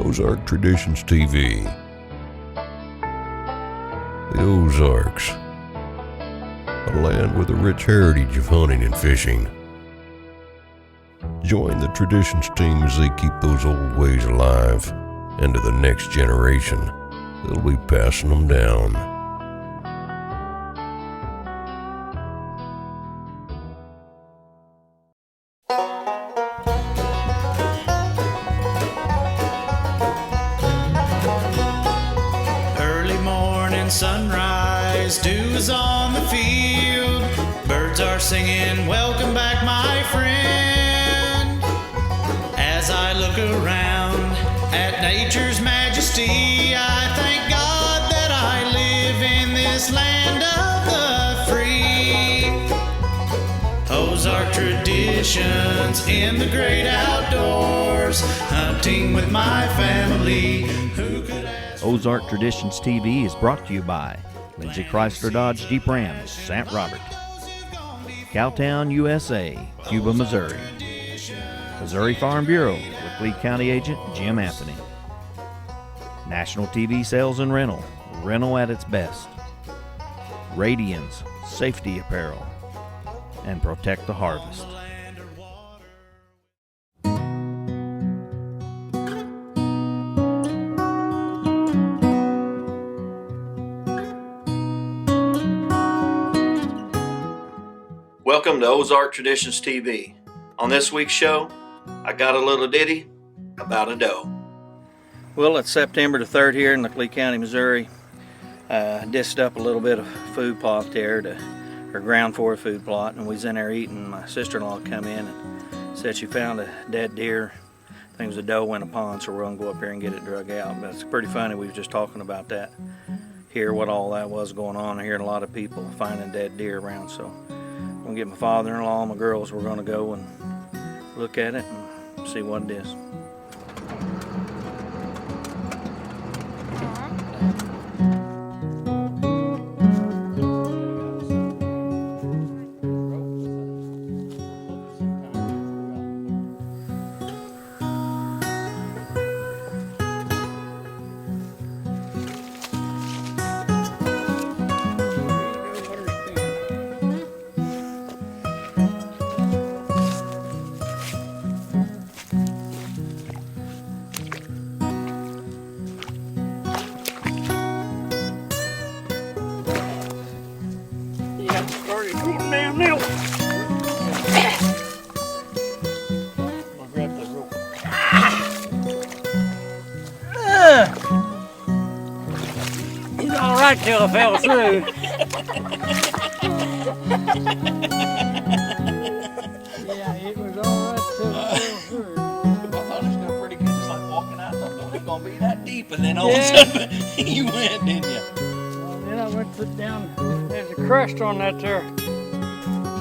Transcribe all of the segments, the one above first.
Ozark Traditions TV. The Ozarks, a land with a rich heritage of hunting and fishing. Join the Traditions team as they keep those old ways alive, and to the next generation, they'll be passing them down. Sunrise, dew is on the field, birds are singing, welcome back my friend. As I look around at nature's majesty, I thank God that I live in this land of the free. Ozark traditions in the great outdoors, hunting with my family. Who could ask? Ozark Traditions TV is brought to you by Lindsay Chrysler Dodge Jeep Ram, St. Robert, Cowtown, USA, Cuba, Missouri, Missouri Farm Bureau with Lee County Agent Jim Anthony, National TV Sales and Rental, rental at its best, Radians, Safety Apparel, and Protect the Harvest. Welcome to Ozark Traditions TV. On this week's show, I got a little ditty about a doe. Well, it's September the 3rd here in Lee County, Missouri. Dished up a little bit of food plot there, or ground for a food plot, and we was in there eating. My sister-in-law come in and said she found a dead deer. I think it was a doe in a pond, so we're gonna go up here and get it drug out. But it's pretty funny, we were just talking about that here, what all that was going on. I hear a lot of people finding dead deer around, so I'm gonna get my father-in-law and my girls. We're gonna go and look at it and see what it is. He's all right till I fell through. Yeah, it was all right till I fell through. I thought it was doing pretty good, just like walking out. I thought it ain't gonna be that deep, and then all of a sudden you went, didn't you? Well, then I went to down. There's a crust on that there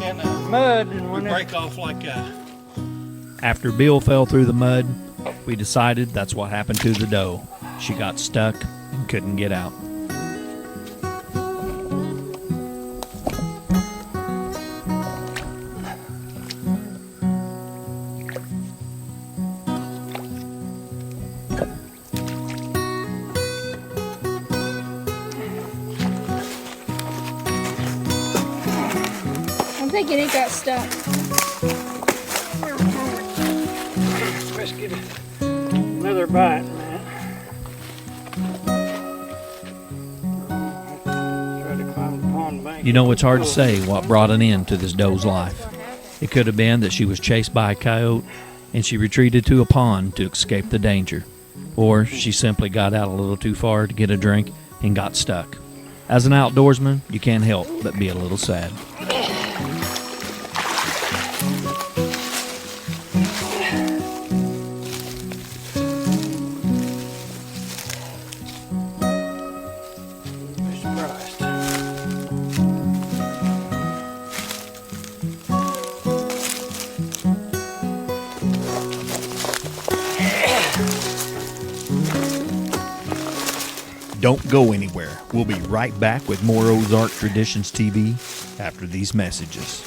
Can mud, and we when break off like After Bill fell through the mud, we decided that's what happened to the doe. She got stuck and couldn't get out. I'm thinking it got stuck. let's get another bite, man. Try to climb the pond bank. You know, it's hard to say what brought an end to this doe's life. It could have been that she was chased by a coyote and she retreated to a pond to escape the danger. Or she simply got out a little too far to get a drink and got stuck. As an outdoorsman, you can't help but be a little sad. Don't go anywhere. We'll be right back with more Ozark Traditions TV after these messages.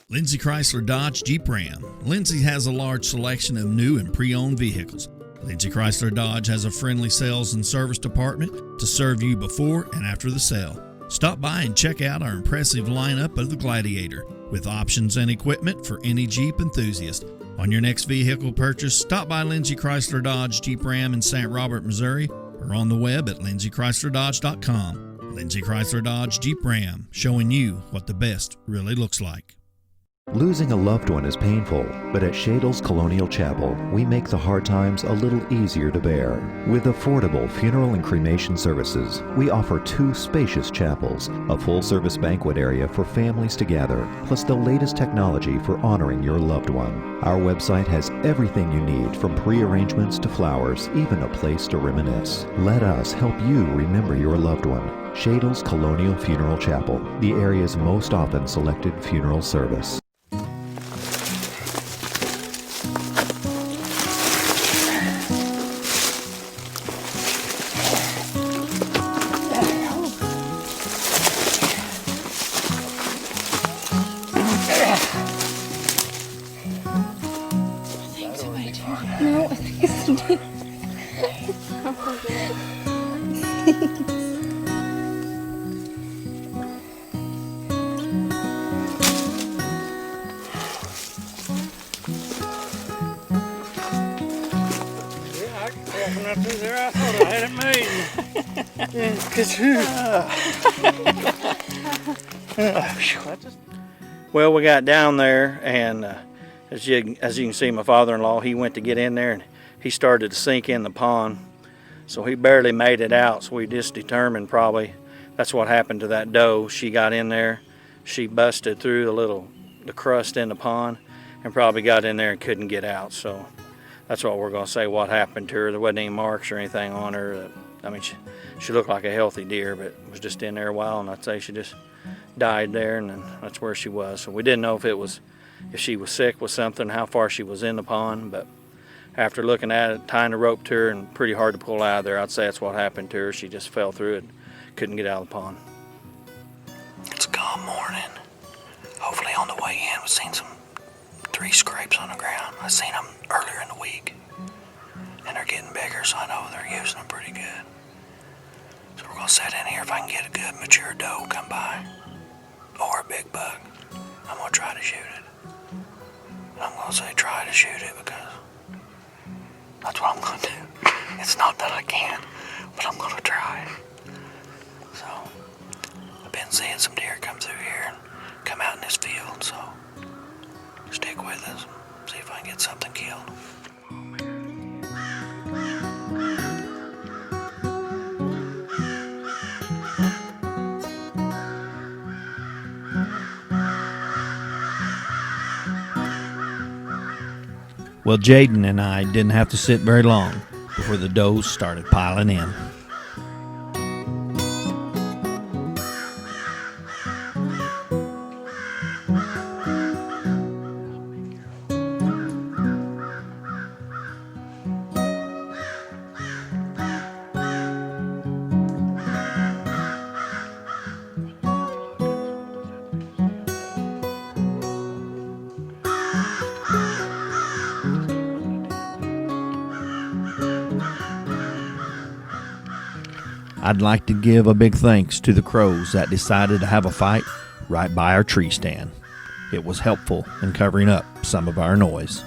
Lindsay Chrysler Dodge Jeep Ram. Lindsay has a large selection of new and pre-owned vehicles. Lindsay Chrysler Dodge has a friendly sales and service department to serve you before and after the sale. Stop by and check out our impressive lineup of the Gladiator, with options and equipment for any Jeep enthusiast. On your next vehicle purchase, stop by Lindsay Chrysler Dodge Jeep Ram in St. Robert, Missouri, or on the web at lindsaychryslerdodge.com. Lindsay Chrysler Dodge Jeep Ram, showing you what the best really looks like. Losing a loved one is painful, but at Shadle's Colonial Chapel, we make the hard times a little easier to bear. With affordable funeral and cremation services, we offer 2 spacious chapels, a full-service banquet area for families to gather, plus the latest technology for honoring your loved one. Our website has everything you need, from pre-arrangements to flowers, even a place to reminisce. Let us help you remember your loved one. Shadle's Colonial Funeral Chapel, the area's most often selected funeral service. No, I think it's too Walking up through there, I thought I had it made. Well, we got down there, and as you can see, my father-in-law, he went to get in there, and he started to sink in the pond. So he barely made it out, so we just determined probably that's what happened to that doe. She got in there, she busted through the crust in the pond, and probably got in there and couldn't get out. So that's what we're gonna say what happened to her. There wasn't any marks or anything on her. I mean, she looked like a healthy deer, but was just in there a while, and I'd say she just died there, and then that's where she was. So we didn't know if she was sick with something, how far she was in the pond, but after looking at it, tying the rope to her and pretty hard to pull out of there, I'd say that's what happened to her. She just fell through it, couldn't get out of the pond. It's a calm morning. Hopefully on the way in, we've seen some 3 scrapes on the ground. I've seen them earlier in the week, and they're getting bigger, so I know they're using them pretty good. So we're gonna set in here. If I can get a good mature doe come by, or a big buck, I'm gonna try to shoot it. And I'm gonna say try to shoot it because that's what I'm gonna do. It's not that I can't, but I'm gonna try. So I've been seeing some deer come through here and come out in this field, so stick with us, see if I can get something killed. Well, Jaden and I didn't have to sit very long before the does started piling in. I'd like to give a big thanks to the crows that decided to have a fight right by our tree stand. It was helpful in covering up some of our noise.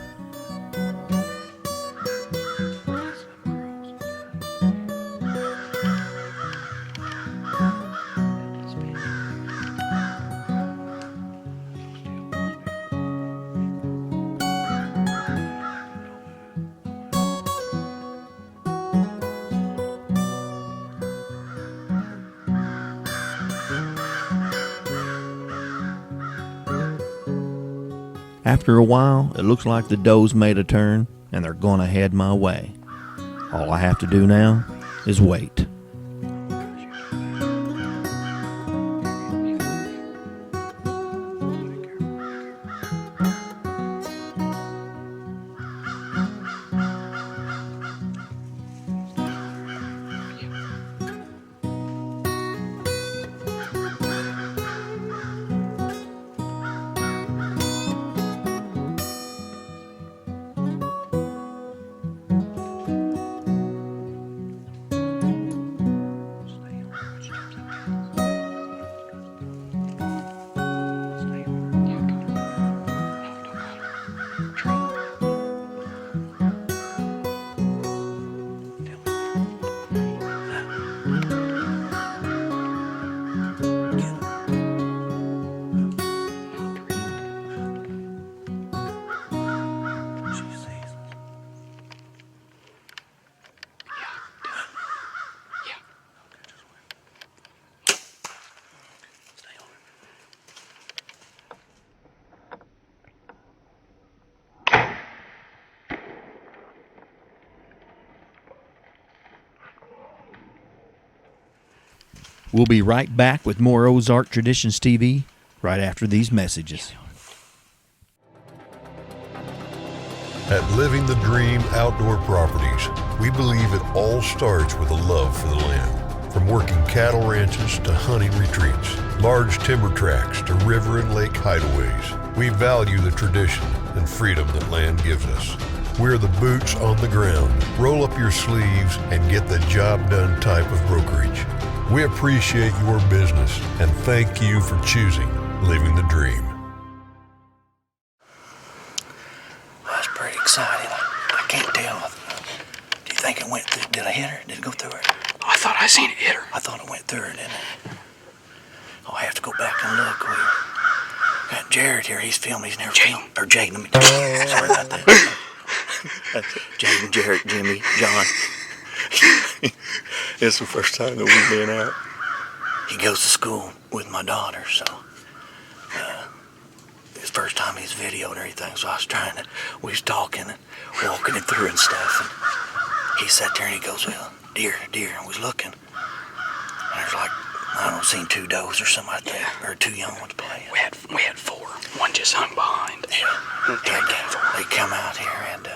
After a while, it looks like the does made a turn and they're gonna head my way. All I have to do now is wait. We'll be right back with more Ozark Traditions TV right after these messages. At Living the Dream Outdoor Properties, we believe it all starts with a love for the land. From working cattle ranches to hunting retreats, large timber tracts to river and lake hideaways, we value the tradition and freedom that land gives us. We're the boots on the ground, roll up your sleeves and get the job done type of brokerage. We appreciate your business and thank you for choosing Living the Dream. That's pretty exciting. I can't tell. Do you think it went through? Did I hit her? Did it go through her? Oh, I thought I seen it hit her. I thought it went through her, didn't it? Oh, I have to go back and look. We got Jared here. He's filming. He's never filmed. Or Jaden. Let me sorry about that. Jaden, Jared, Jimmy, John. It's the first time that we've been out. He goes to school with my daughter, so it's the first time he's videoed or anything. So I was we was talking and walking him through and stuff. And he sat there and he goes, "Well, deer," and was looking. And there's like, I don't know, seen 2 does or something like that, or 2 young ones playing. We had 4. One just hung behind. Yeah. And they come out here and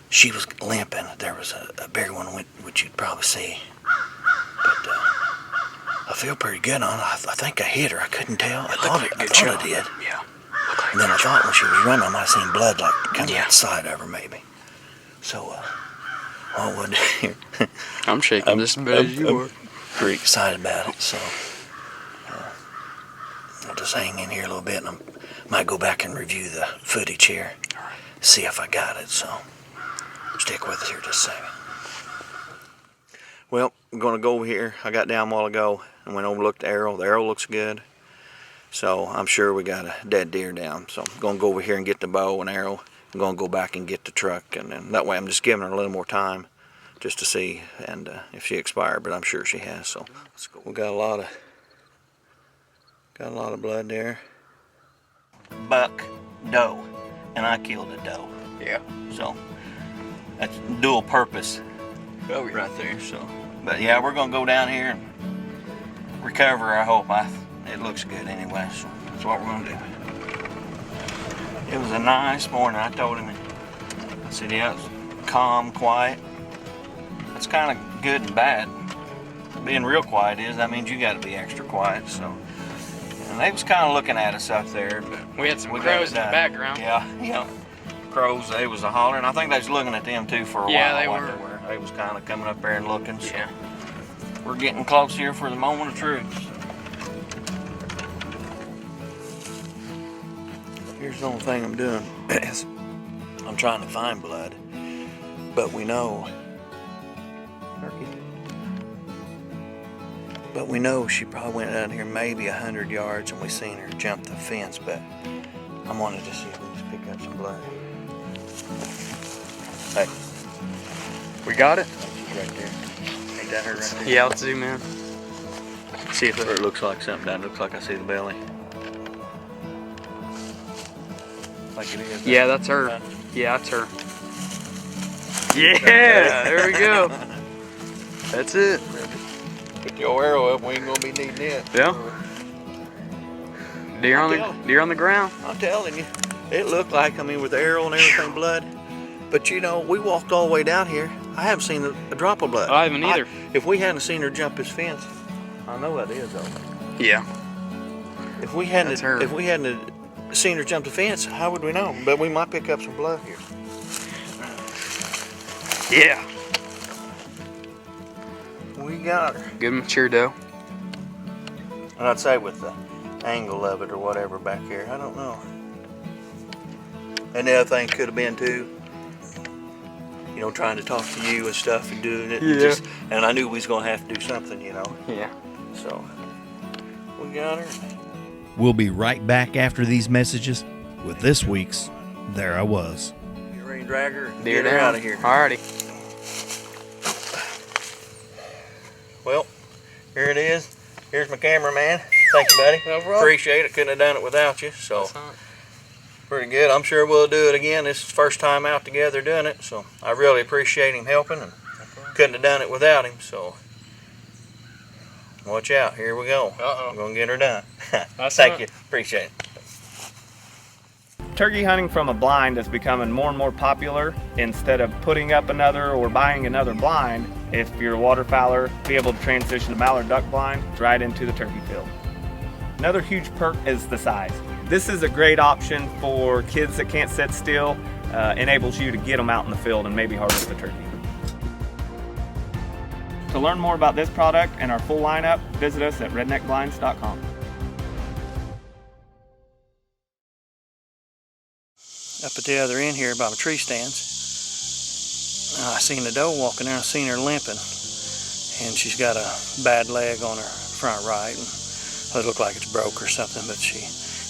she was limping. There was a bigger one which you'd probably see. But I feel pretty good on it. I think I hit her. I couldn't tell. I thought I did. Yeah. And then I thought when she was running, I might have seen blood like coming out the side of her maybe. So, I'm shaking just as bad as you were. Pretty excited about it, so I'll just hang in here a little bit and I might go back and review the footage here, see if I got it, so stick with us here just a second. Well, I'm going to go over here. I got down a while ago and went over and looked at the arrow. The arrow looks good, so I'm sure we got a dead deer down. So I'm going to go over here and get the bow and arrow. I'm going to go back and get the truck, and then that way I'm just giving her a little more time just to see and if she expired, but I'm sure she has. So let's go. We got a lot of blood there. Buck, doe, and I killed a doe. Yeah. So that's dual purpose right there. So, but yeah, we're gonna go down here and recover. I hope. It looks good anyway. So that's what we're gonna do. It was a nice morning. I told him. I said, yeah, it was calm, quiet. That's kind of good and bad. Being real quiet that means you got to be extra quiet. So, and they was kind of looking at us up there, but we had some crows in the background. Yeah, crows. They was a hollering. I think they was looking at them too for a while. Yeah, they were. They was kind of coming up there and looking. So yeah, we're getting close here for the moment of truth. Here's the only thing I'm doing is I'm trying to find blood, but we know. But we know she probably went down here maybe 100 yards and we seen her jump the fence, but I wanted to see if we just pick up some blood. Hey. We got it? She's right there. Ain't that her right there? Yeah, let's zoom in. See if it looks like something down. It looks like I see the belly. Like it is. Yeah, that's her. Yeah, that's her. Yeah, there we go. That's it. Put your arrow up, we ain't gonna be needing it. Yeah. Deer on the ground. I'm telling you, it looked like, with the arrow and everything, blood. But we walked all the way down here. I haven't seen a drop of blood. I haven't either. If we hadn't seen her jump this fence, I know that is though. Yeah. If we hadn't seen her jump the fence, how would we know? But we might pick up some blood here. Yeah. We got her. Good mature doe. And I'd say with the angle of it or whatever back here, I don't know. And the other thing could have been too, trying to talk to you and stuff and doing it. Yeah. And I knew we was gonna have to do something, Yeah. So we got her. We'll be right back after these messages with this week's There I Was. You ready to drag her? Deer Get her down. out of here. Alrighty. Well, here it is. Here's my cameraman. Thank you, buddy. No problem. Appreciate it. Couldn't have done it without you. So pretty good. I'm sure we'll do it again. This is the first time out together doing it. So I really appreciate him helping, and couldn't have done it without him. So Watch out. Here we go. Uh-oh. I'm going to get her done. That's Thank not- you. Appreciate it. Turkey hunting from a blind is becoming more and more popular. Instead of putting up another or buying another blind, if you're a waterfowler, be able to transition a mallard duck blind right into the turkey field. Another huge perk is the size. This is a great option for kids that can't sit still. Enables you to get them out in the field and maybe harvest the turkey. To learn more about this product and our full lineup, visit us at redneckblinds.com. Up at the other end here by my tree stands, I seen the doe walking there. I seen her limping, and she's got a bad leg on her front right, and it looked like it's broke or something, but she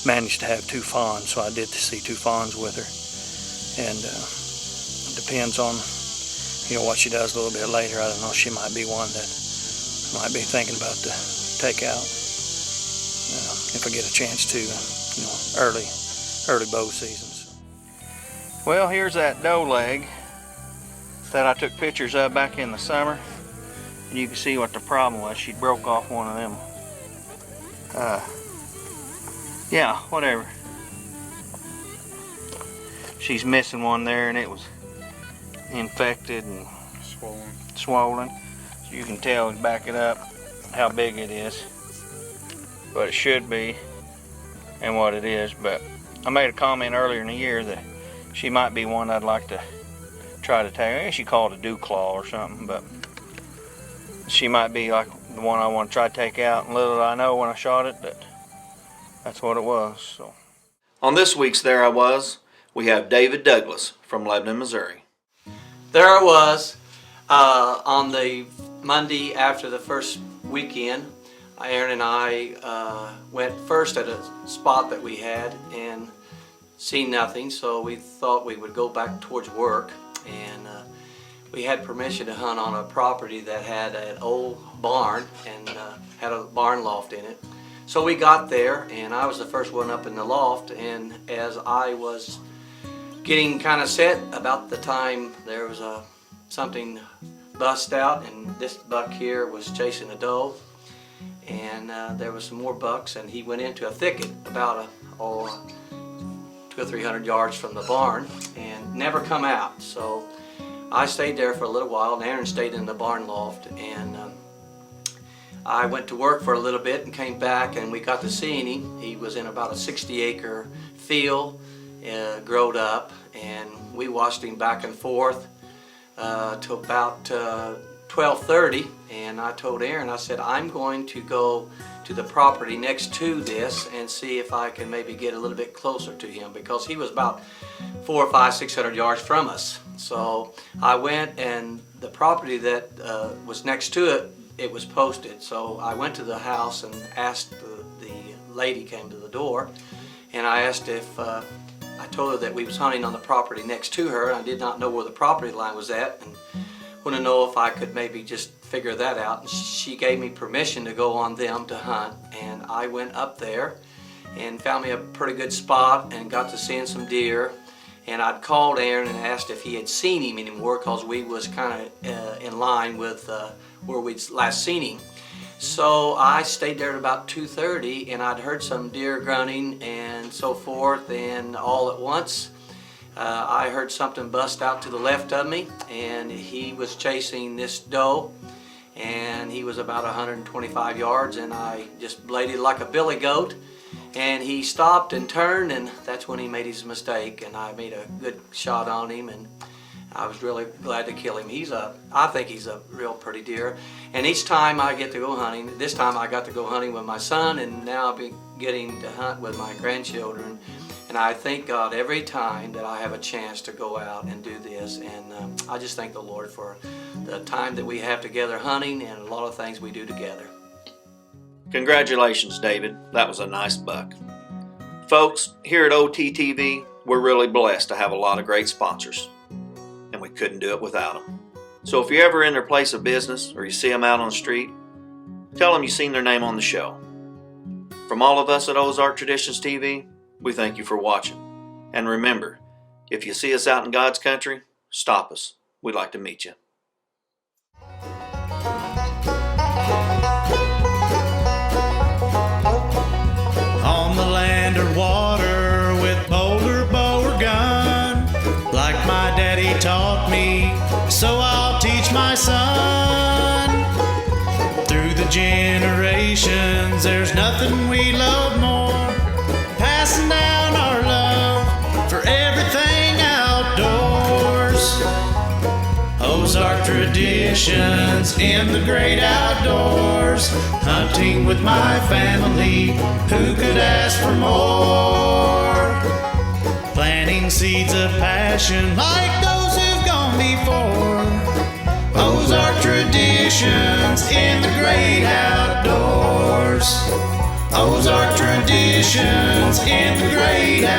managed to have 2 fawns, so I did see 2 fawns with her. And it depends on, what she does a little bit later. I don't know, she might be one that might be thinking about to take out if I get a chance to, early bow seasons. Well, here's that doe leg that I took pictures of back in the summer. And you can see what the problem was. She broke off one of them. Yeah, whatever. She's missing one there, and it was infected and swollen. So you can tell, back it up, how big it is. But it should be, and what it is. But I made a comment earlier in the year that she might be one I'd like to try to take. I guess she called it a dew claw or something, but she might be like the one I want to try to take out. And little did I know when I shot it that that's what it was. So, on this week's There I Was, we have David Douglas from Lebanon, Missouri. There I was on the Monday after the first weekend. Aaron and I went first at a spot that we had and seen nothing, so we thought we would go back towards work. And we had permission to hunt on a property that had an old barn and had a barn loft in it. So we got there, and I was the first one up in the loft, and as I was getting kind of set, about the time there was something bust out, and this buck here was chasing a doe, and there was some more bucks, and he went into a thicket about 200 or 300 yards from the barn and never come out. So I stayed there for a little while, and Aaron stayed in the barn loft, and I went to work for a little bit and came back, and we got to seeing him. He was in about a 60-acre field, growed up, and we watched him back and forth till about 12:30, and I told Aaron, I said, I'm going to go to the property next to this and see if I can maybe get a little bit closer to him, because he was about 400 or 500, 600 yards from us. So I went, and the property that was next to it, it was posted. So I went to the house and asked the lady came to the door, and I asked if I told her that we was hunting on the property next to her. I did not know where the property line was at, and wanted to know if I could maybe just figure that out. And she gave me permission to go on them to hunt, and I went up there and found me a pretty good spot and got to seeing some deer. And I'd called Aaron and asked if he had seen him anymore, because we was kind of in line with where we'd last seen him. So I stayed there at about 2:30, and I'd heard some deer grunting and so forth, and all at once I heard something bust out to the left of me, and he was chasing this doe, and he was about 125 yards, and I just bladed like a billy goat, and he stopped and turned, and that's when he made his mistake, and I made a good shot on him, and I was really glad to kill him. I think he's a real pretty deer. And each time I get to go hunting, this time I got to go hunting with my son, and now I've been getting to hunt with my grandchildren. And I thank God every time that I have a chance to go out and do this. And I just thank the Lord for the time that we have together hunting and a lot of things we do together. Congratulations, David. That was a nice buck. Folks, here at OTTV, we're really blessed to have a lot of great sponsors, and we couldn't do it without them. So if you're ever in their place of business or you see them out on the street, tell them you've seen their name on the show. From all of us at Ozark Traditions TV, we thank you for watching. And remember, if you see us out in God's country, stop us. We'd like to meet you. they taught me, so I'll teach my son. Through the generations, there's nothing we love more. Passing down our love for everything outdoors. Ozark traditions in the great outdoors. Hunting with my family, who could ask for more? Planting seeds of passion like those who've gone before. Ozark traditions in the great outdoors. Ozark traditions in the great outdoors.